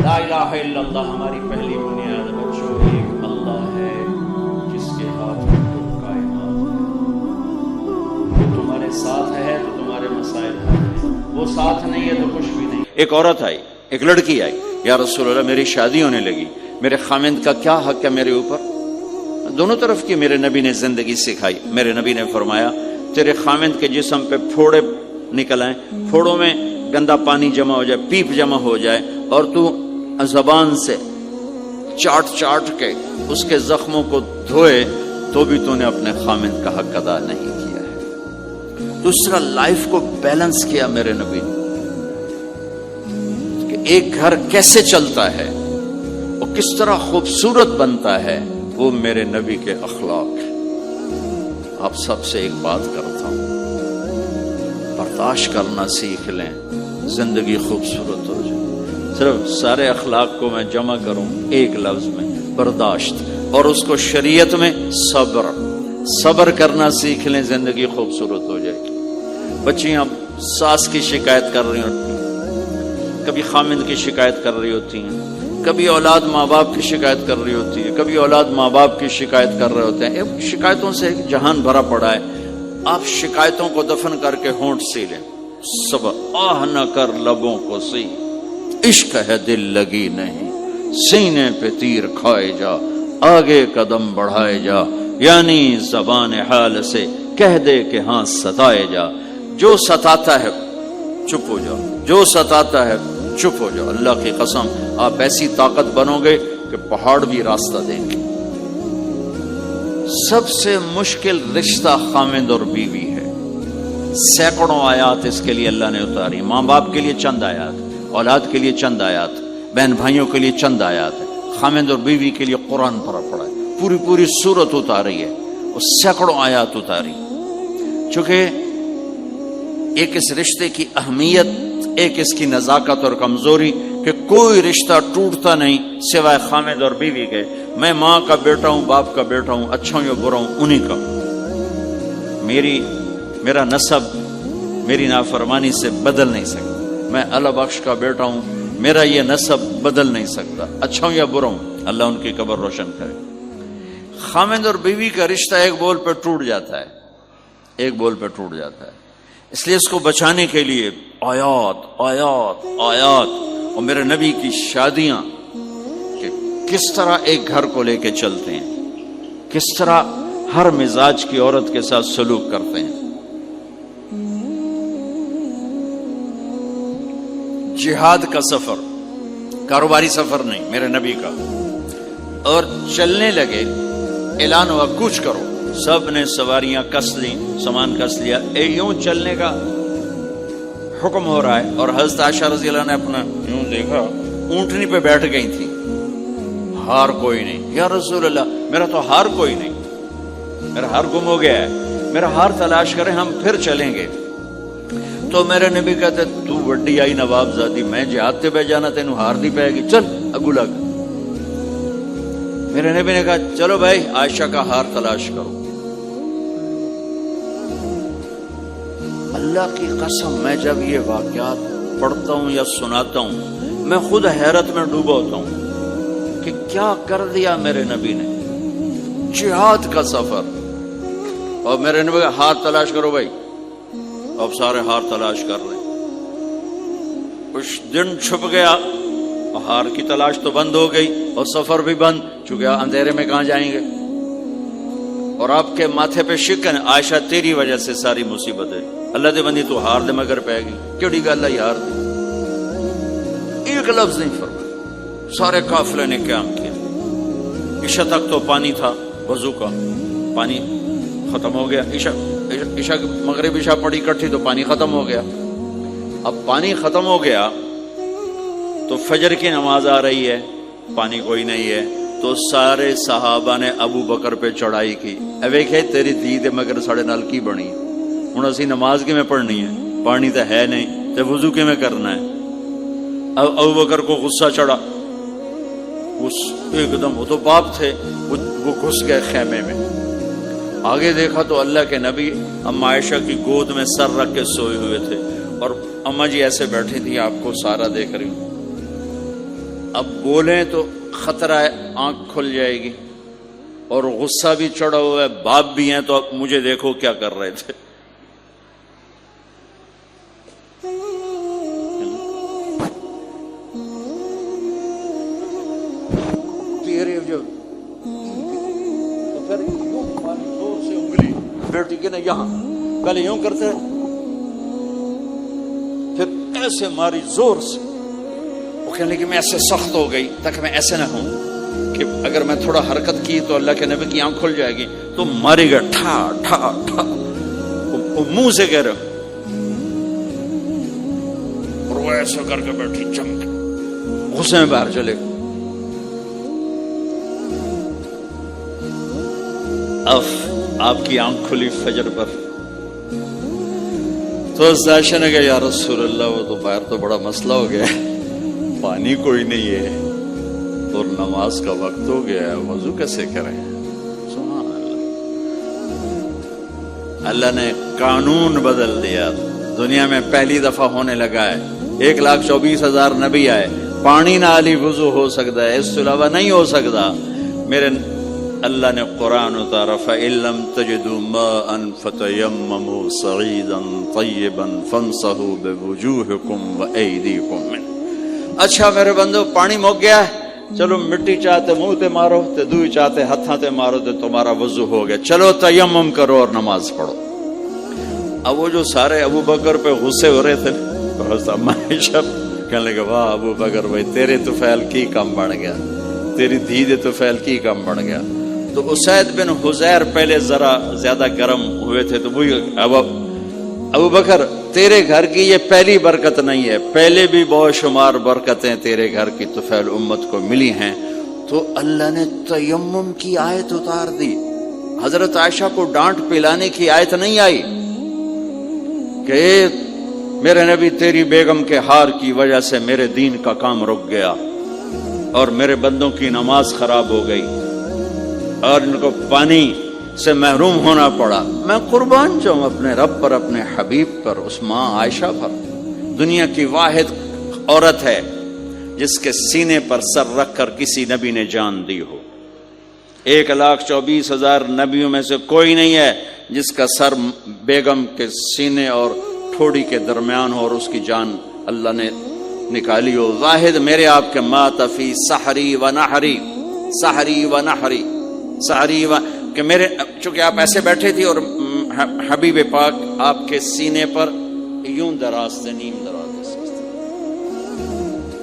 لا الہ الا اللہ ہماری پہلی بنیاد بچوں ایک اللہ ہے جس کے ہاتھ میں کل کائنات ہے۔ وہ تمہارے ساتھ ہے تو تمہارے مسائل حل ہیں، وہ ساتھ نہیں ہے تو کچھ بھی نہیں۔ ایک عورت آئی، ایک لڑکی آئی، یا رسول اللہ میری شادی ہونے لگی، میرے خامند کا کیا حق ہے میرے اوپر؟ دونوں طرف کی میرے نبی نے زندگی سکھائی۔ میرے نبی نے فرمایا تیرے خامند کے جسم پہ پھوڑے نکل آئیں، پھوڑوں میں گندا پانی جمع ہو جائے، پیپ جمع ہو جائے، اور تو زبان سے چاٹ چاٹ کے اس کے زخموں کو دھوئے، تو بھی تو نے اپنے خامند کا حق ادا نہیں کیا ہے۔ دوسرا، لائف کو بیلنس کیا میرے نبی نے کہ ایک گھر کیسے چلتا ہے، وہ کس طرح خوبصورت بنتا ہے، وہ میرے نبی کے اخلاق ہیں۔ آپ سب سے ایک بات کرتا ہوں، برداشت کرنا سیکھ لیں، زندگی خوبصورت ہو جائے۔ صرف سارے اخلاق کو میں جمع کروں ایک لفظ میں، برداشت، اور اس کو شریعت میں صبر۔ صبر کرنا سیکھ لیں، زندگی خوبصورت ہو جائے گی۔ بچیاں ساس کی شکایت کر رہی ہوتی ہیں، کبھی خامند کی شکایت کر رہی ہوتی ہیں، کبھی اولاد ماں باپ کی شکایت کر رہی ہوتی ہے، کبھی اولاد ماں باپ کی شکایت کر رہے ہوتے ہیں۔ شکایتوں سے ایک جہان بھرا پڑا ہے۔ آپ شکایتوں کو دفن کر کے ہونٹ سی لیں، صبر، آہ نہ کر لبوں کو سی، عشق ہے دل لگی نہیں، سینے پہ تیر کھائے جا، آگے قدم بڑھائے جا، یعنی زبان حال سے کہہ دے کہ ہاں ستائے جا۔ جو ستاتا ہے چپ ہو جاؤ، جو ستاتا ہے چپ ہو جاؤ۔ اللہ کی قسم آپ ایسی طاقت بنو گے کہ پہاڑ بھی راستہ دیں گے۔ سب سے مشکل رشتہ خامند اور بیوی ہے۔ سینکڑوں آیات اس کے لیے اللہ نے اتاری، ماں باپ کے لیے چند آیات، اولاد کے لیے چند آیات، بہن بھائیوں کے لیے چند آیات ہے، خامند اور بیوی کے لیے قرآن پڑھا پڑا ہے، پوری سورت اتاری ہے، اور سینکڑوں آیات اتاری۔ چونکہ ایک اس رشتے کی اہمیت، ایک اس کی نزاکت اور کمزوری کہ کوئی رشتہ ٹوٹتا نہیں سوائے خامد اور بیوی کے۔ میں ماں کا بیٹا ہوں، باپ کا بیٹا ہوں، اچھا ہوں یا برا ہوں انہی کا۔ میرا نسب میری نافرمانی سے بدل نہیں سکتا۔ میں اللہ بخش کا بیٹا ہوں، میرا یہ نسب بدل نہیں سکتا، اچھا ہوں یا برا ہوں۔ اللہ ان کی قبر روشن کرے۔ خامد اور بیوی کا رشتہ ایک بول پہ ٹوٹ جاتا ہے، ایک بول پہ ٹوٹ جاتا ہے۔ اس لیے اس کو بچانے کے لیے آیات آیات آیات، اور میرے نبی کی شادیاں کہ کس طرح ایک گھر کو لے کے چلتے ہیں، کس طرح ہر مزاج کی عورت کے ساتھ سلوک کرتے ہیں۔ جہاد کا سفر، کاروباری سفر نہیں، میرے نبی کا، اور چلنے لگے، اعلان ہوا کوچ کرو، سب نے سواریاں کس لی، سامان کس لیا، یوں چلنے کا حکم ہو رہا ہے۔ اور حضرت عائشہ رضی اللہ نے اپنا یوں دیکھا، اونٹنی پہ بیٹھ گئی تھی، ہار کوئی نہیں۔ یا رسول اللہ میرا تو ہار کوئی نہیں، میرا ہار گم ہو گیا ہے، میرا ہار تلاش کریں، ہم پھر چلیں گے۔ تو میرے نبی کہتے تو وڈی آئی نواب زادی، میں جہاد تے بہ جانا، تینوں ہار دی پائے گی، چل اگو لگ۔ میرے نبی نے کہا چلو بھائی عائشہ کا ہار تلاش کرو۔ اللہ کی قسم میں جب یہ واقعات پڑھتا ہوں یا سناتا ہوں، میں خود حیرت میں ڈوبا ہوتا ہوں کہ کیا کر دیا میرے نبی نے۔ جہاد کا سفر، اور میرے نبی کا ہار تلاش کرو بھائی، اب سارے ہار تلاش کر رہے ہیں۔ کچھ دن چھپ گیا، اور ہار کی تلاش تو بند ہو گئی، اور سفر بھی بند، چونکہ اندھیرے میں کہاں جائیں گے۔ اور آپ کے ماتھے پہ شکن، عائشہ تیری وجہ سے ساری مصیبت ہے، اللہ دے بندی تو ہار دے مگر پہ گی، کیڑی گل ہے ہار دی؟ ایک لفظ نہیں فرمایا۔ سارے قافلے نے قیام کیا، عشاء تک تو پانی تھا، وضو کا پانی ختم ہو گیا، عشاء مغرب عشاء پڑی کٹھی تو پانی ختم ہو گیا۔ اب پانی ختم ہو گیا تو فجر کی نماز آ رہی ہے، پانی کوئی نہیں ہے، تو سارے صحابہ نے ابو بکر پہ چڑھائی کی، ویکھے تیری دید مگر ساڑے نال کی بنی، ہن اسی نماز کی میں پڑھنی ہے، پانی تو ہے نہیں، تو وضو کی میں کرنا ہے۔ اب ابو بکر کو غصہ چڑھا، ایک دم، وہ تو باپ تھے، وہ گھس گئے خیمے میں۔ آگے دیکھا تو اللہ کے نبی اما عائشہ کی گود میں سر رکھ کے سوئے ہوئے تھے، اور اما جی ایسے بیٹھی تھی، آپ کو سارا دیکھ رہی ہوں۔ اب بولیں تو خطرہ ہے آنکھ کھل جائے گی، اور غصہ بھی چڑھا ہوا ہے، باپ بھی ہیں تو اب مجھے دیکھو کیا کر رہے تھے. تیرے جو تو پھر یوں زور سے انگلی بیٹی کے نا یہاں پہلے یوں کرتے پھر ایسے ماری زور سے. وہ کہنے لگی میں ایسے سخت ہو گئی تاکہ میں ایسے نہ ہوں کہ اگر میں تھوڑا حرکت کی تو اللہ کے نبی کی آنکھ کھل جائے گی، تو ماری گا ٹھا ٹھا ٹھا، وہ منہ سے کہہ رہے اور وہ ایسا کر کے بیٹھی چمک، غصے میں باہر چلے گا. اب آپ کی آنکھ کھلی فجر پر تو عائشہ نے کہا یا رسول اللہ وہ تو باہر تو بڑا مسئلہ ہو گیا ہے، پانی کوئی نہیں ہے اور نماز کا وقت ہو گیا ہے، وضو کیسے کریں؟ سبحان اللہ، اللہ نے قانون بدل دیا. دنیا میں پہلی دفعہ ہونے لگا ہے 1,24,000 نبی آئے، پانی نہ علی وضو ہو سکتا ہے، اس کے علاوہ نہیں ہو سکتا. میرے اللہ نے قرآن اتارا فَإِن لَّمْ تَجِدُوا مَاءً فَتَيَمَّمُوا صَعِيدًا طَيِّبًا فَامْسَحُوا بِوُجُوهِكُمْ وَأَيْدِيكُمْ مِنْهُ. اچھا میرے بندو پانی مک گیا ہے، چلو مٹی چاہتے منہ تے مارو تے دوئی چاہتے ہتھاں تے مارو تے تمہارا وضو ہو گیا، چلو تیمم کرو اور نماز پڑھو. اب وہ جو سارے ابو بکر پہ غصے ہو رہے تھے عائشہ کہنے لگے واہ ابو بکر بھائی تیرے تو فعل کی کم بڑھ گیا، تیری دھی دے تو فعل کی کم بڑھ گیا. تو اسید بن حزیر پہلے ذرا زیادہ گرم ہوئے تھے، تو وہی ابو بکر تیرے گھر کی یہ پہلی برکت نہیں ہے، پہلے بھی بہت شمار برکتیں تیرے گھر کی طفیل امت کو ملی ہیں. تو اللہ نے تیمم کی آیت اتار دی. حضرت عائشہ کو ڈانٹ پلانے کی آیت نہیں آئی کہ میرے نبی تیری بیگم کے ہار کی وجہ سے میرے دین کا کام رک گیا اور میرے بندوں کی نماز خراب ہو گئی اور ان کو پانی سے محروم ہونا پڑا. میں قربان جاؤں اپنے رب پر، اپنے حبیب پر، اس ماں عائشہ پر. دنیا کی واحد عورت ہے جس کے سینے پر سر رکھ کر کسی نبی نے جان دی ہو. 1,24,000 نبیوں میں سے کوئی نہیں ہے جس کا سر بیگم کے سینے اور ٹھوڑی کے درمیان ہو اور اس کی جان اللہ نے نکالی ہو. واحد میرے آپ کے مات فی سحری و نحری، سحری و نحری، سحری و کہ میرے چونکہ آپ ایسے بیٹھے تھی اور حبیب پاک آپ کے سینے پر یوں دراز سے نیم دراز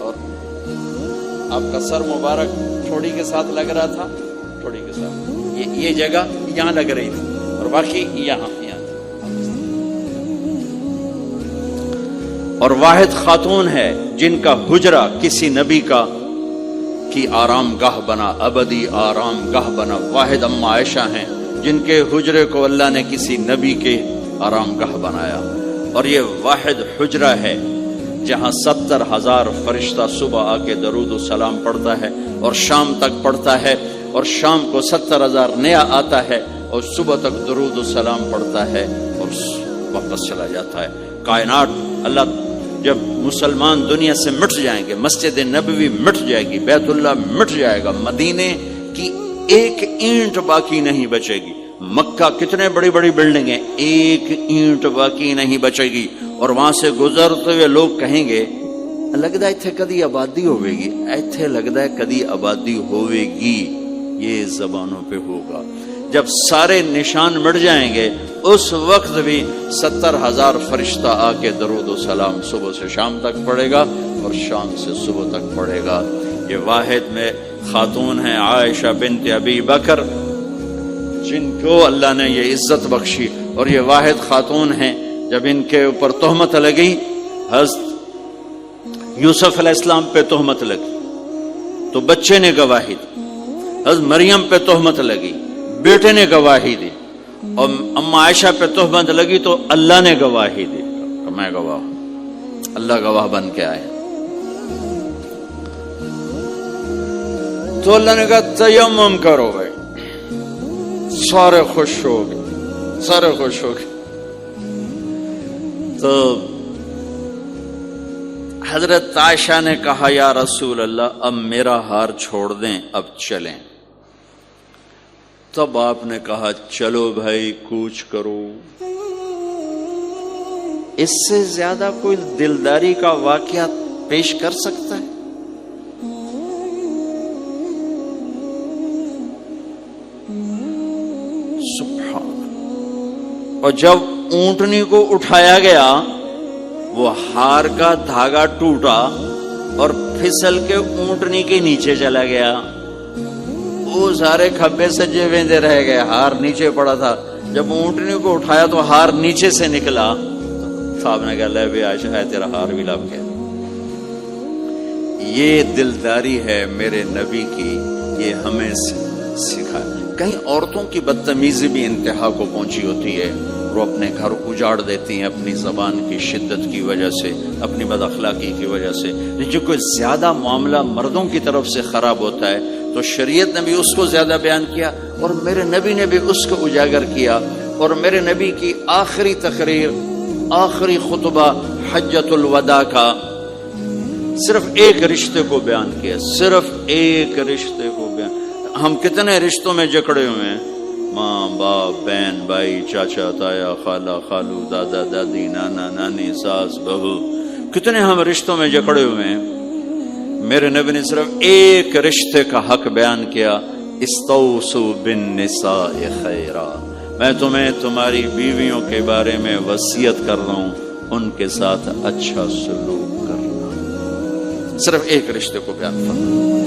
اور آپ کا سر مبارک ٹھوڑی کے ساتھ لگ رہا تھا، ٹھوڑی کے ساتھ یہ جگہ یہاں لگ رہی تھی اور باقی یہاں تھی. اور واحد خاتون ہے جن کا حجرہ کسی نبی کی آرام گاہ بنا، ابدی آرام گاہ بنا. واحد اما عائشہ ہیں جن کے حجرے کو اللہ نے کسی نبی کے آرام گاہ بنایا. اور یہ واحد حجرہ ہے جہاں 70,000 فرشتہ صبح آ کے درود و سلام پڑھتا ہے اور شام تک پڑھتا ہے، اور شام کو 70,000 نیا آتا ہے اور صبح تک درود و سلام پڑھتا ہے اور واپس چلا جاتا ہے. کائنات اللہ جب مسلمان دنیا سے مٹ جائیں گے، مسجد نبوی مٹ جائے گی، بیت اللہ مٹ جائے گا، مدینے کی ایک اینٹ باقی نہیں بچے گی. مکہ کتنے بڑی بڑی بلڈنگیں، ایک اینٹ باقی نہیں بچے گی. اور وہاں سے گزرتے ہوئے لوگ کہیں گے لگتا ہے اتنے کدی آبادی ہوئے گی، ایتھے لگتا ہے کدی آبادی ہوئے گی. یہ زبانوں پہ ہوگا. جب سارے نشان مٹ جائیں گے اس وقت بھی 70,000 فرشتہ آ کے درود و سلام صبح سے شام تک پڑھے گا اور شام سے صبح تک پڑھے گا. یہ واحد میں خاتون ہیں عائشہ بنت ابی بکر جن کو اللہ نے یہ عزت بخشی. اور یہ واحد خاتون ہیں جب ان کے اوپر تہمت لگی، حضرت یوسف علیہ السلام پہ تہمت لگی تو بچے نے گواہی دی، حضرت مریم پہ تہمت لگی بیٹے نے گواہی دی، اور اما عائشہ پہ تہمت لگی تو اللہ نے گواہی دی کہ میں گواہ ہوں. اللہ گواہ بن کے آئے. تو اللہ نے کہا تیمم کرو بھائی. سارے خوش ہو گئے، سارے خوش ہو گئے. تو حضرت حضرت عائشہ نے کہا یا رسول اللہ اب میرا ہار چھوڑ دیں، اب چلیں۔ تب آپ نے کہا چلو بھائی کوچ کرو۔ اس سے زیادہ کوئی دلداری کا واقعہ پیش کر سکتا ہے؟ سبحان اللہ۔ اور جب اونٹنی کو اٹھایا گیا وہ ہار کا دھاگا ٹوٹا اور پھسل کے اونٹنی کے نیچے چلا گیا۔ وہ سارے کھبے سجے ویندے رہ گئے، ہار نیچے پڑا تھا۔ جب اونٹنی کو اٹھایا تو ہار نیچے سے نکلا۔ صاحب نے کہا لے بھی عائشہ ہے تیرا ہار بھی لب گیا۔ یہ دلداری ہے میرے نبی کی، یہ ہمیں سکھا۔ کہیں عورتوں کی بدتمیزی بھی انتہا کو پہنچی ہوتی ہے، وہ اپنے گھر اجاڑ دیتی ہیں اپنی زبان کی شدت کی وجہ سے، اپنی بد اخلاقی کی وجہ سے۔ جو کوئی زیادہ معاملہ مردوں کی طرف سے خراب ہوتا ہے تو شریعت نے بھی اس کو زیادہ بیان کیا اور میرے نبی نے بھی اس کو اجاگر کیا۔ اور میرے نبی کی آخری تقریر، آخری خطبہ حجۃ الوداع کا صرف ایک رشتے کو بیان کیا، صرف ایک رشتے کو بیان۔ ہم کتنے رشتوں میں جکڑے ہوئے ہیں، ماں باپ، بہن بھائی، چاچا تایا، خالہ خالو، دادا دادی، نانا نانی، ساس بہو، کتنے ہم رشتوں میں جکڑے ہوئے ہیں۔ میرے نبی نے صرف ایک رشتے کا حق بیان کیا، استوصوا بالنساء خیرا، میں تمہیں تمہاری بیویوں کے بارے میں وصیت کر رہا ہوں، ان کے ساتھ اچھا سلوک کرنا۔ صرف ایک رشتے کو بیان کرنا۔